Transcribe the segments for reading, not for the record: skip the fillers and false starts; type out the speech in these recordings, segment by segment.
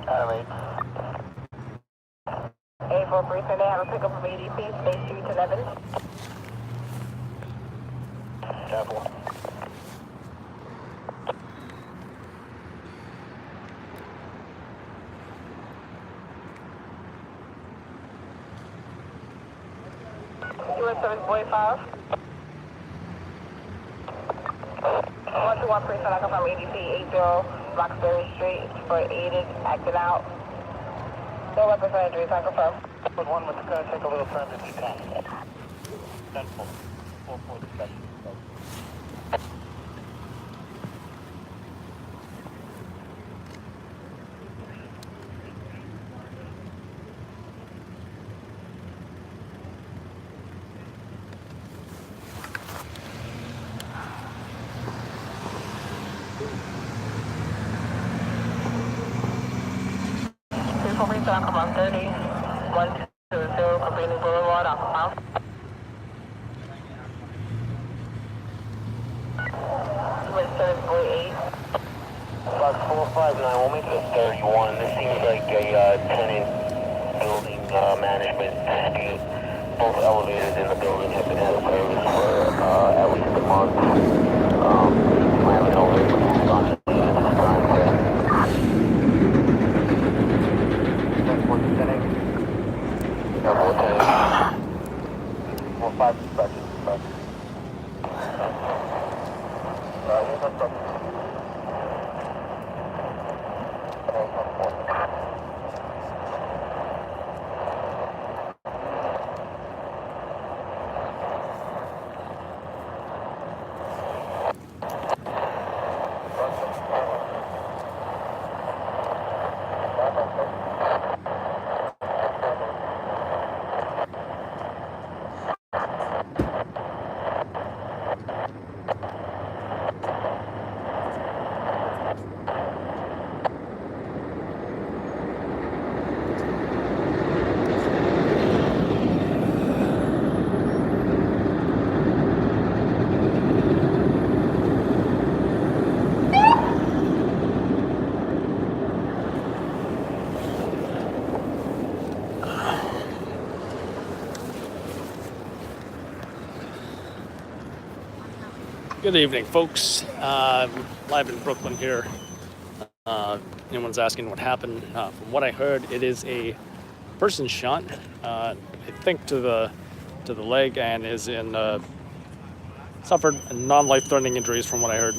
Alright. 843, so they have a pickup from ADP, Space Street 11. Careful. US 745. 121 Priest, I confirm ADP 80 Roxbury Street for aided, acting out. No weapons or injuries, I confirm. Put one with the car, take a little turn if you can. 10-4, 447. Come on, 30, 120, Cabrini Boulevard, Aquamouse. US 748. Box 459, we'll make it 31. This seems like a tenant building management dispute. Both elevators in the building have been out of service for at least a month. We have an elevator on the time. Well, 5 seconds. Good evening, folks. Live in Brooklyn here. Anyone's asking what happened? From what I heard, it is a person shot. I think to the leg, and is in suffered non-life-threatening injuries, from what I heard.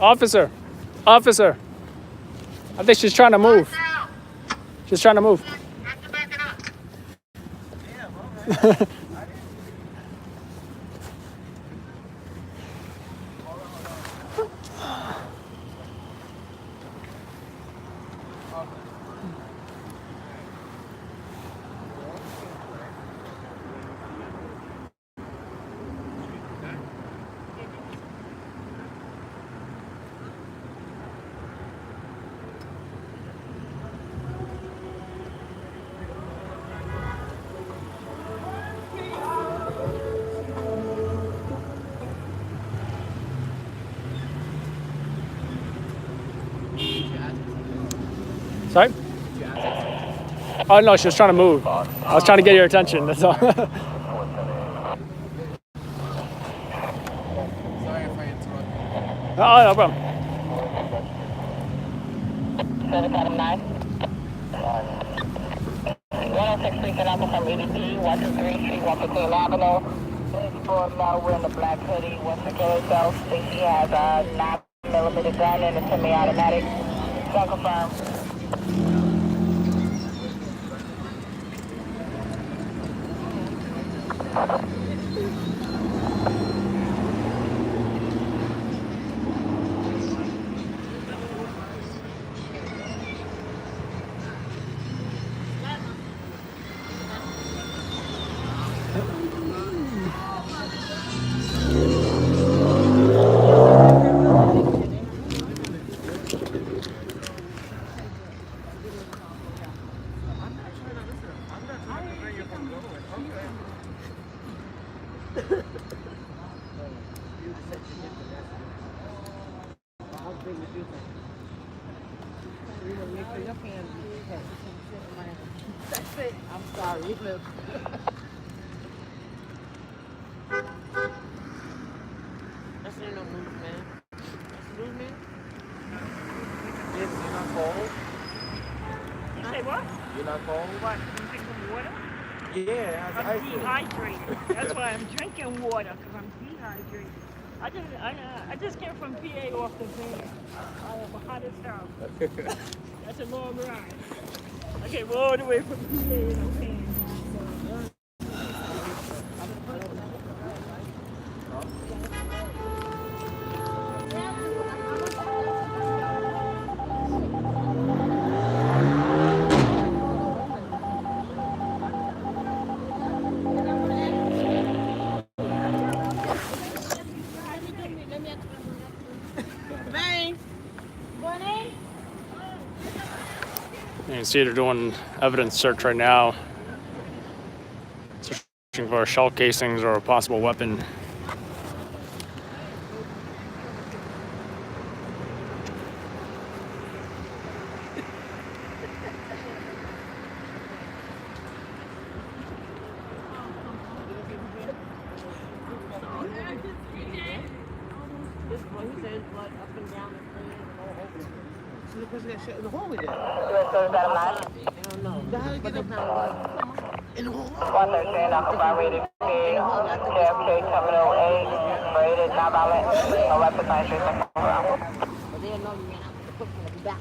Officer, I think she's trying to move. She's trying to move. Sorry? Oh no, she was trying to move. I was trying to get your attention, that's all. Sorry if I interrupted. Oh, no problem. 759. 106 Street and Apple from ADP, 123 Street, 115 Avenue. For we're in the black hoodie, wants to kill herself. She has a 9mm gun and a semi-automatic. Can confirm. Make sure your hands be That's it. I'm sorry. Look. That's no movement. That's movement. Yes, you're not cold. You say what? You're not cold? What? You drink some water? Yeah, it has I'm ice in it. dehydrated. That's why I'm drinking water, because I'm dehydrated. I just came from PA off the van. I am hot as hell. That's a long ride. I came all the way from PA in a van. You can see they're doing evidence search right now, searching for shell casings or a possible weapon. The person got shot in the hallway there. I don't know. How did get up in the hall? 113, occupied rated P, JFK Terminal 8, rated not violent, no weapons, no entry, second round. But they know you ran out the quick one back.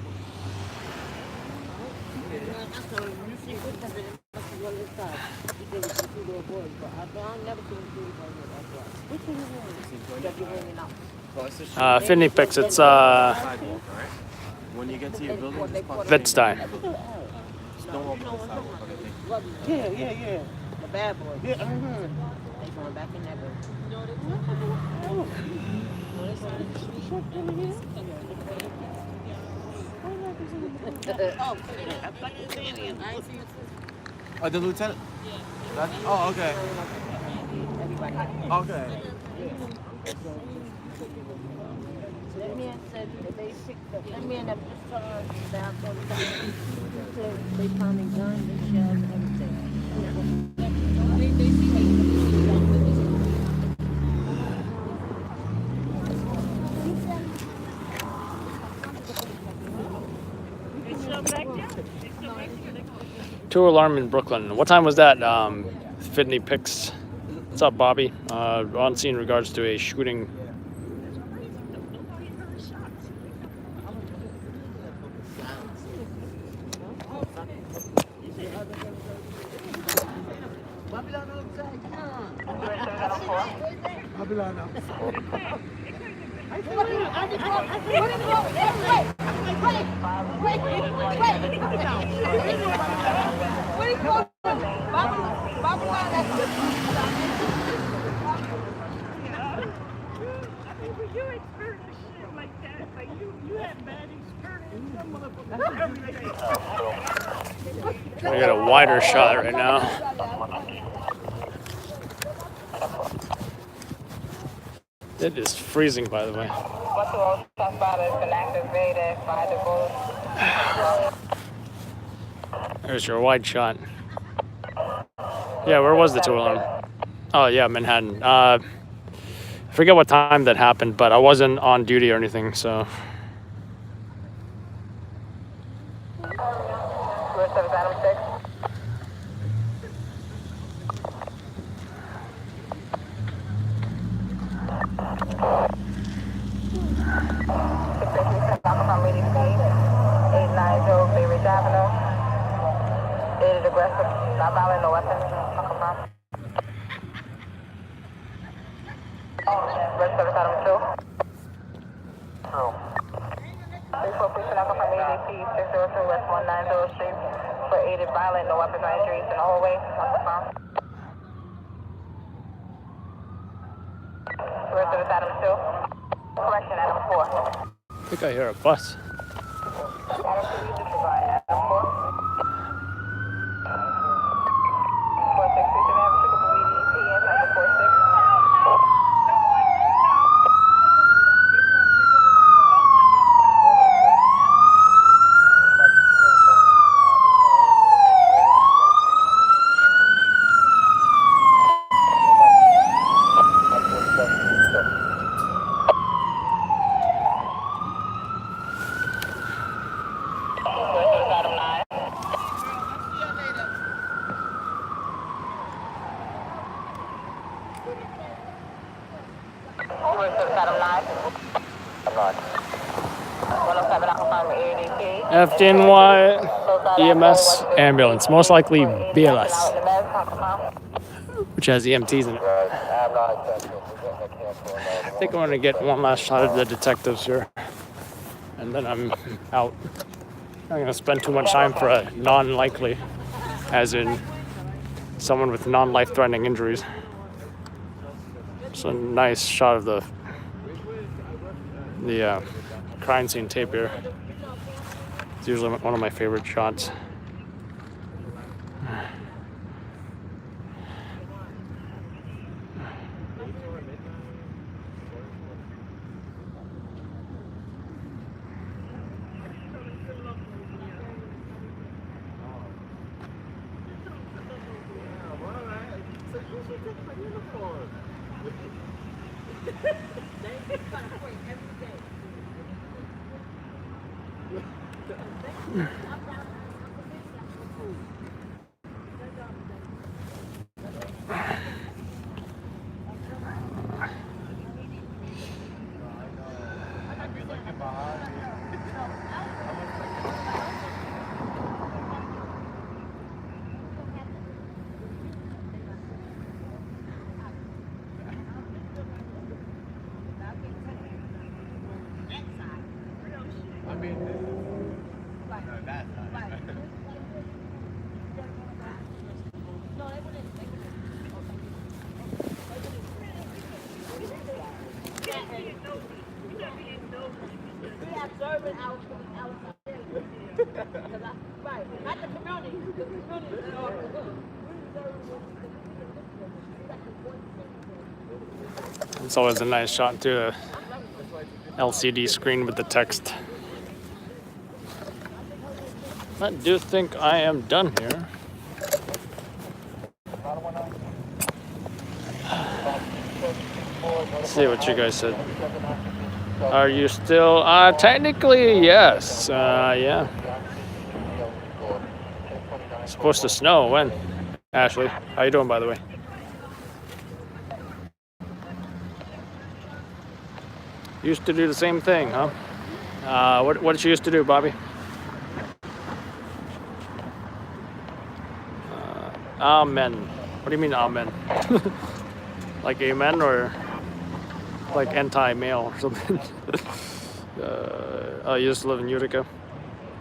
You see what happened? Must be one inside. He said it's two little boys, but I've never seen two little boys like that. Which one is it? That you're bringing out. Finley picks, it's Sidewalk, right? When you get to your building, just park Vidstein. Just don't walk on the sidewalk, okay? Yeah. The bad boy. Yeah, They going back in that building. Oh, the lieutenant? Yeah. Oh, okay. Okay. That man said that they picked up, that man that was charged down there, they found a gun, and shells, and everything. They see how you It's still back there? It's still back there? Two alarm in Brooklyn. What time was that? Finley picks. What's up, Bobby? On scene in regards to a shooting. You experience shit like that, like you had bad experience. We got a wider shot right now. It is freezing, by the way. There's your wide shot. Yeah, where was the two alarm? Oh yeah, Manhattan. I forget what time that happened, but I wasn't on duty or anything, so. Aggressive, not violent, no weapons. Red service item 2. True. 3-4 police knock from ADP 602 West 190 Street for aided violent, no weapons, no injuries in the hallway. Red service item 2. Correction, item 4. I think I hear a bus. Item 2, you disregard. Item 4. 46 Avenue, ADP inside the 46. shot. 107, I confirm ADP. FDNY EMS ambulance, most likely BLS, which has EMTs in it. I think I'm gonna get one last shot of the detectives here, and then I'm out. I'm gonna spend too much time for a non-likely, as in someone with non-life-threatening injuries. It's a nice shot of the crime scene tape here. It's usually one of my favorite shots. It's always a nice shot to a LCD screen with the text. I do think I am done here. Let's see what you guys said. Are you still? Technically, yes. Yeah. It's supposed to snow. When? Ashley, how you doing, by the way? Used to do the same thing, huh? What did you used to do, Bobby? Amen. What do you mean, amen? Like amen or like anti-male or something? I used to live in Utica.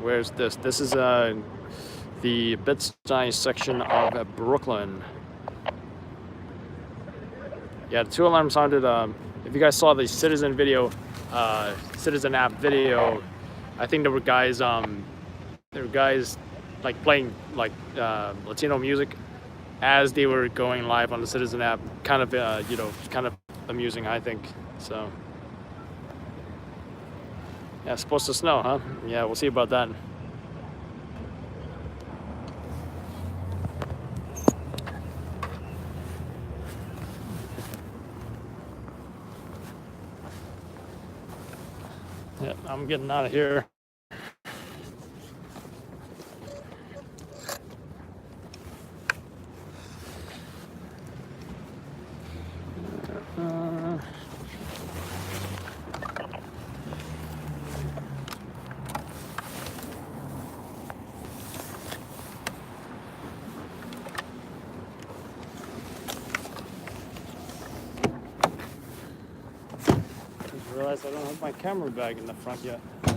Where's this? This is the Bed-Stuy section of Brooklyn. Yeah, the 2 alarms sounded. If you guys saw the Citizen video, Citizen app video, I think there were guys like playing like Latino music as they were going live on the Citizen app. Kind of kind of amusing, I think. So yeah, it's supposed to snow, huh? Yeah, we'll see about that. Yeah, I'm getting out of here. I realized I don't have my camera bag in the front yet. I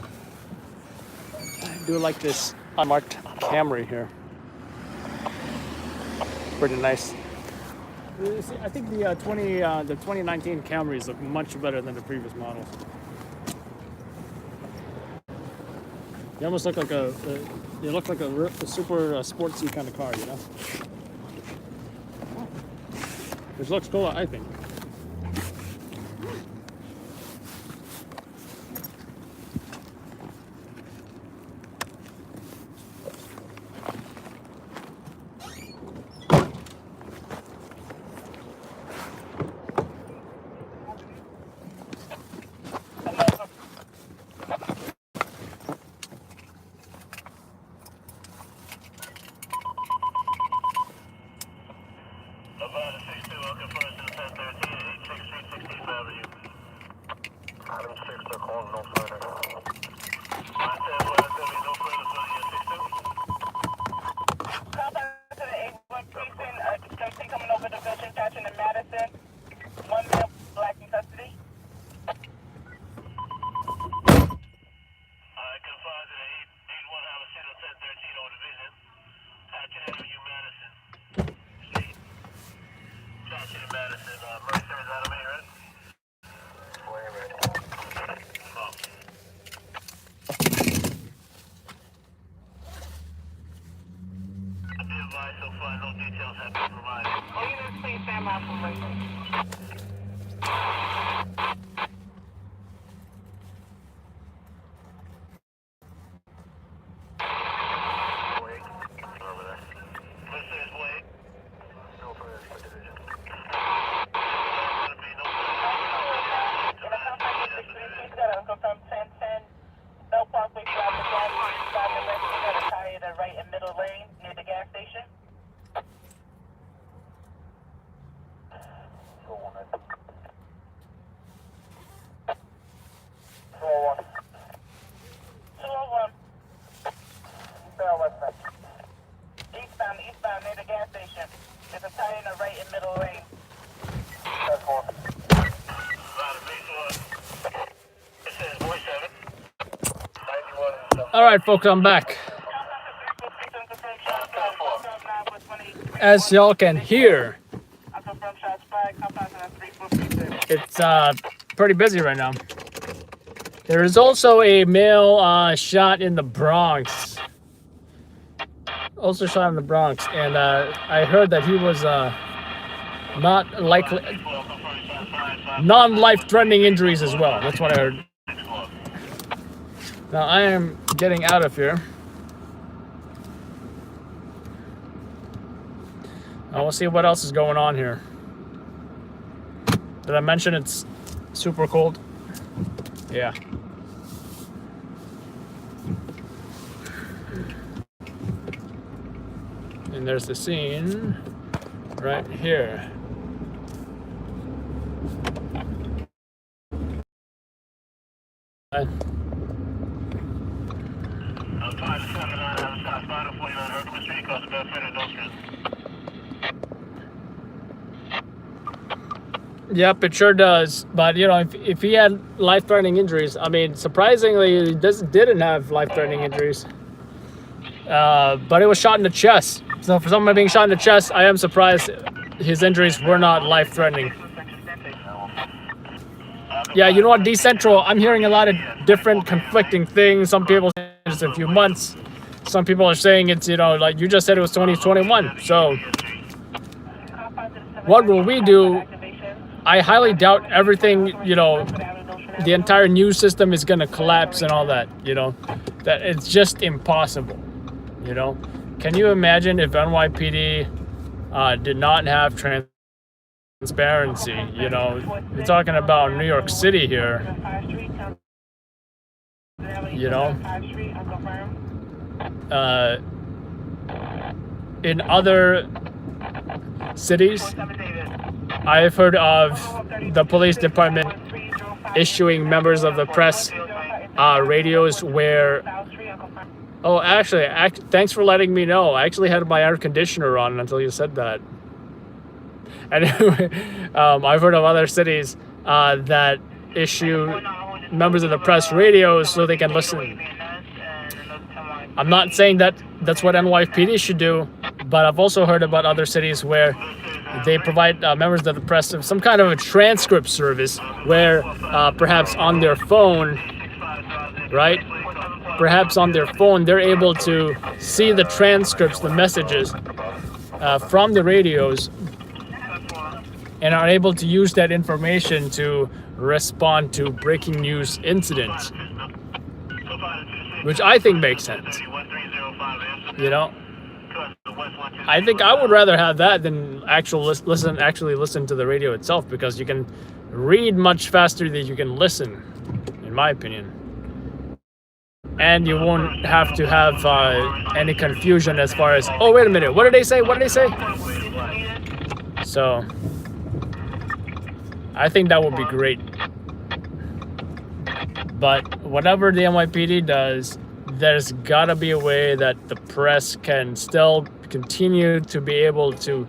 do like this unmarked Camry here. Pretty nice. See, I think the 2019 Camrys look much better than the previous models. They almost look like they look like a super sportsy kind of car, you know. Which looks cool, I think. About 6-2, I'll confirm to the 1013. Coming over division, catching in Madison. One male black in custody. So far, no details have been provided. All units, please stand by for rating. Right in middle lane near the gas station. Eastbound near the gas station. There's a tire in the right and middle lane. That's one. All right, folks, I'm back. As y'all can hear, it's pretty busy right now. There is also a male shot in the Bronx. Also shot in the Bronx, and I heard that he was not likely, non-life-threatening injuries as well. That's what I heard. Now I am getting out of here. Now we'll see what else is going on here. Did I mention it's super cold? Yeah. And there's the scene right here. Yep, it sure does. But, you know, if he had life-threatening injuries, I mean, surprisingly, he didn't have life-threatening injuries. But it was shot in the chest. So for someone being shot in the chest, I am surprised his injuries were not life-threatening. Yeah, you know what, Decentral, I'm hearing a lot of different conflicting things. Some people say it's a few months. Some people are saying it's, you know, like you just said, it was 2021. So what will we do? I highly doubt everything, you know, the entire news system is going to collapse and all that, you know, that it's just impossible, you know. Can you imagine if NYPD did not have transparency, you know? We're talking about New York City here, you know. In other cities, I've heard of the police department issuing members of the press radios where... Oh, actually, thanks for letting me know. I actually had my air conditioner on until you said that. Anyway, I've heard of other cities that issue members of the press radios so they can listen. I'm not saying that that's what NYPD should do, but I've also heard about other cities where they provide members of the press some kind of a transcript service where perhaps on their phone, right? Perhaps on their phone, they're able to see the transcripts, the messages from the radios, and are able to use that information to respond to breaking news incidents, which I think makes sense. You know, I think I would rather have that than actually listen to the radio itself, because you can read much faster than you can listen, in my opinion. And you won't have to have any confusion as far as, oh, wait a minute, what did they say? What did they say? So, I think that would be great. But whatever the NYPD does, there's gotta be a way that the press can still continue to be able to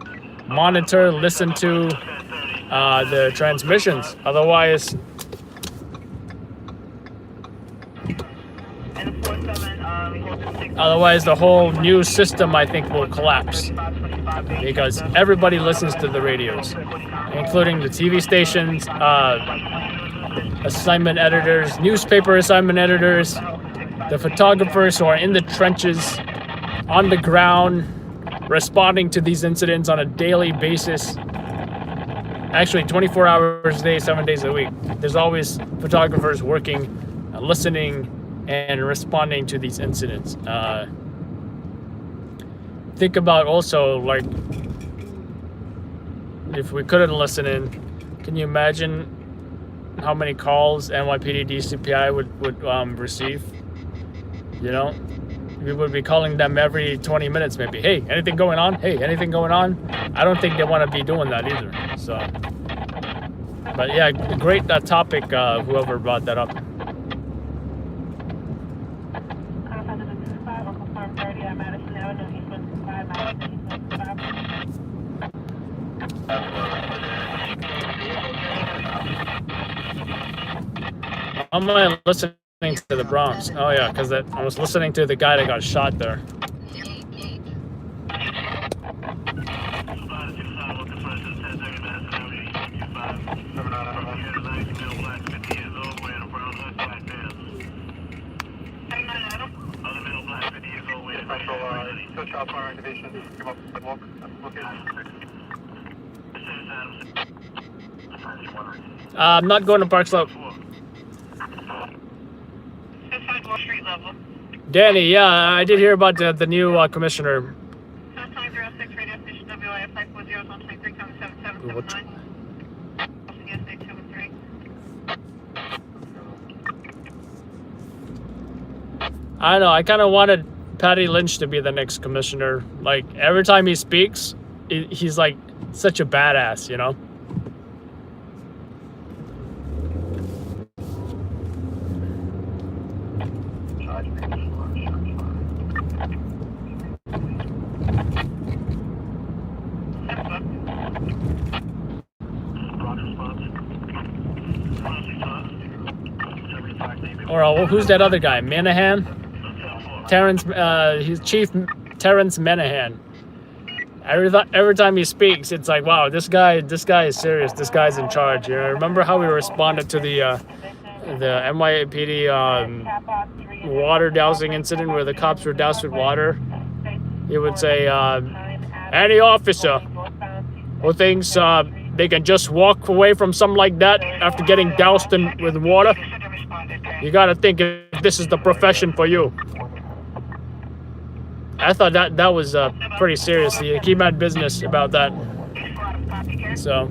monitor, listen to the transmissions. Otherwise, the whole news system, I think, will collapse because everybody listens to the radios, including the TV stations, assignment editors, newspaper assignment editors, the photographers who are in the trenches, on the ground, responding to these incidents on a daily basis. Actually, 24 hours a day, 7 days a week. There's always photographers working, listening, and responding to these incidents. Think about also, like, if we couldn't listen in, can you imagine how many calls NYPD DCPI would receive? You know, we would be calling them every 20 minutes maybe. Hey, anything going on? Hey, anything going on? I don't think they want to be doing that either. So, but yeah, great topic, whoever brought that up. How am I listening to the Bronx? Oh yeah, because I was listening to the guy that got shot there. I'm not going to Park Slope. Danny, yeah, I did hear about the new commissioner. I know, I kind of wanted Patty Lynch to be the next commissioner. Like, every time he speaks, he's like such a badass, you know? Or who's that other guy? Menahan? Terrence, he's Chief Terrence Menahan. Every time he speaks, it's like, wow, this guy is serious. This guy's in charge. You know, remember how we responded to the NYPD water dousing incident where the cops were doused with water? He would say, any officer who thinks they can just walk away from something like that after getting doused with water, you gotta think if this is the profession for you. I thought that was pretty serious. He came out business about that. So.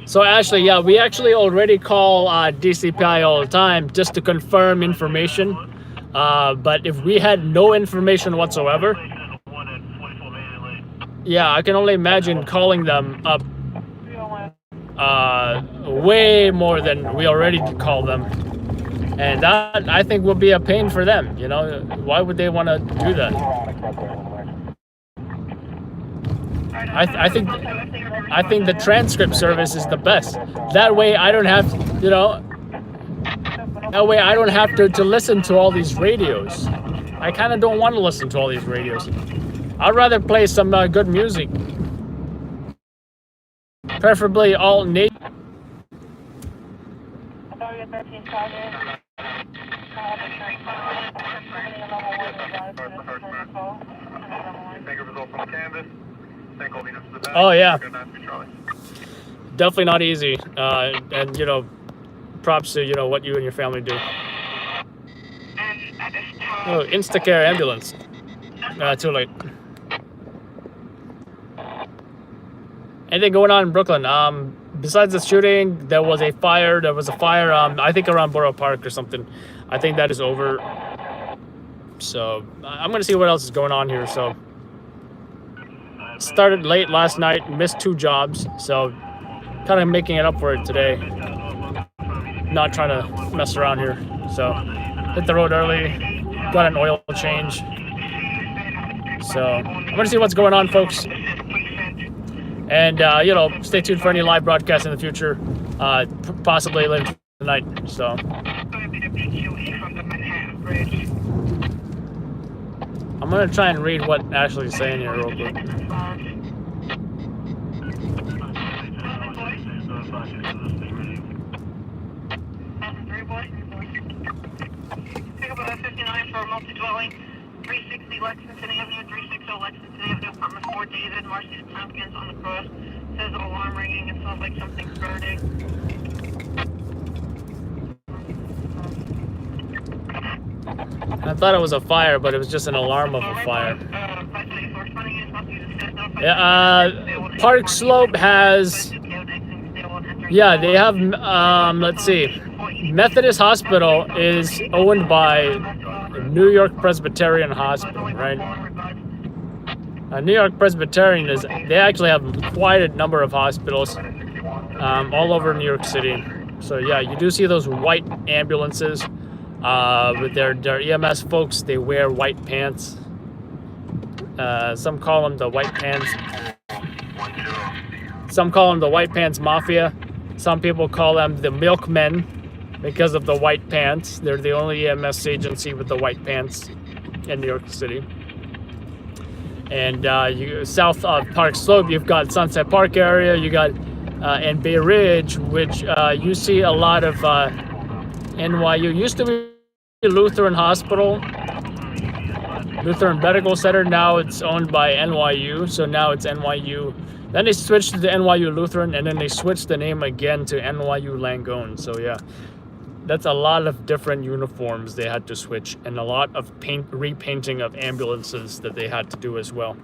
So Ashley, yeah, we actually already call DCPI all the time just to confirm information. But if we had no information whatsoever, yeah, I can only imagine calling them up way more than we already call them. And that, I think, will be a pain for them, you know? Why would they want to do that? I think the transcript service is the best. That way I don't have, you know, that way I don't have to listen to all these radios. I kind of don't want to listen to all these radios. I'd rather play some good music. Preferably all native. Oh yeah, definitely not easy. And you know, props to, you know, what you and your family do. Oh, Instacare ambulance. Too late. Anything going on in Brooklyn? Besides the shooting, there was a fire. I think around Borough Park or something. I think that is over. So I'm gonna see what else is going on here. So started late last night, missed 2 jobs, so kind of making it up for it today. Not trying to mess around here. So hit the road early, got an oil change. So I'm gonna see what's going on, folks. And, you know, stay tuned for any live broadcasts in the future, possibly later tonight. So, I'm going to try and read what Ashley's saying here real quick. Pick up a 59 for a multi-dwelling. 360 Lexington Avenue, 360 Lexington Avenue, apartment 4 David, Marcy Tompkins on the cross. Says an alarm ringing, it sounds like something's burning. I thought it was a fire, but it was just an alarm of a fire. Yeah, Park Slope has, yeah, they have, let's see, Methodist Hospital is owned by New York Presbyterian Hospital, right? New York Presbyterian they actually have quite a number of hospitals all over New York City. So yeah, you do see those white ambulances with their EMS folks. They wear white pants. Some call them the white pants. Some call them the white pants mafia. Some people call them the milkmen because of the white pants. They're the only EMS agency with the white pants in New York City. And south of Park Slope, you've got Sunset Park area. You got and Bay Ridge, which you see a lot of NYU. Used to be Lutheran Hospital, Lutheran Medical Center. Now it's owned by NYU, so now it's NYU. Then they switched to the NYU Lutheran, and then they switched the name again to NYU Langone. So yeah, that's a lot of different uniforms they had to switch, and a lot of repainting of ambulances that they had to do as well.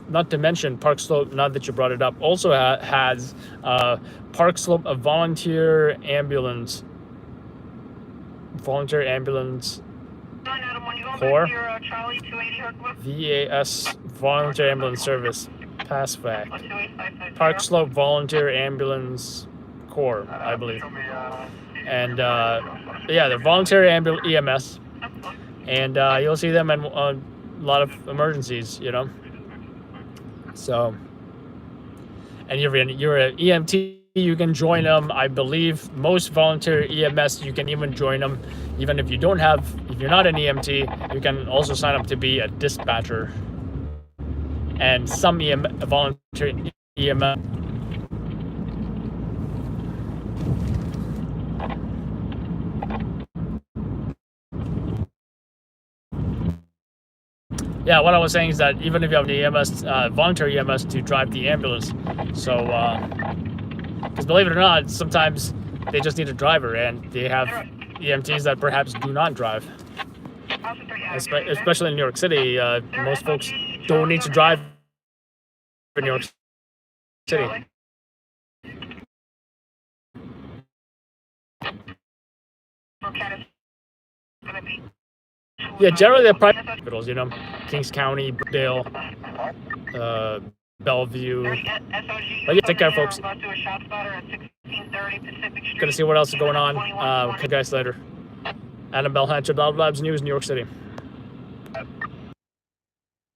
Not to mention Park Slope, now that you brought it up, also has Park Slope, a volunteer ambulance Corps, VAS, Volunteer Ambulance Service, PASVAC, Park Slope Volunteer Ambulance Corps, I believe. And yeah, they're voluntary EMS, and you'll see them in a lot of emergencies, you know. So, and you're an EMT, you can join them. I believe most volunteer EMS, you can even join them, even if you don't have, if you're not an EMT, you can also sign up to be a dispatcher. And some volunteer EMS. Yeah, what I was saying is that even if you have the EMS, voluntary EMS to drive the ambulance, so, because believe it or not, sometimes they just need a driver, and they have EMTs that perhaps do not drive. Especially in New York City, most folks don't need to drive in New York City. Yeah, generally they're private hospitals, you know, Kings County, Brookdale, Bellevue. But yeah, take care, folks. Gonna see what else is going on. Okay, guys, later. Adam Belhancher, Loud Labs News, New York City.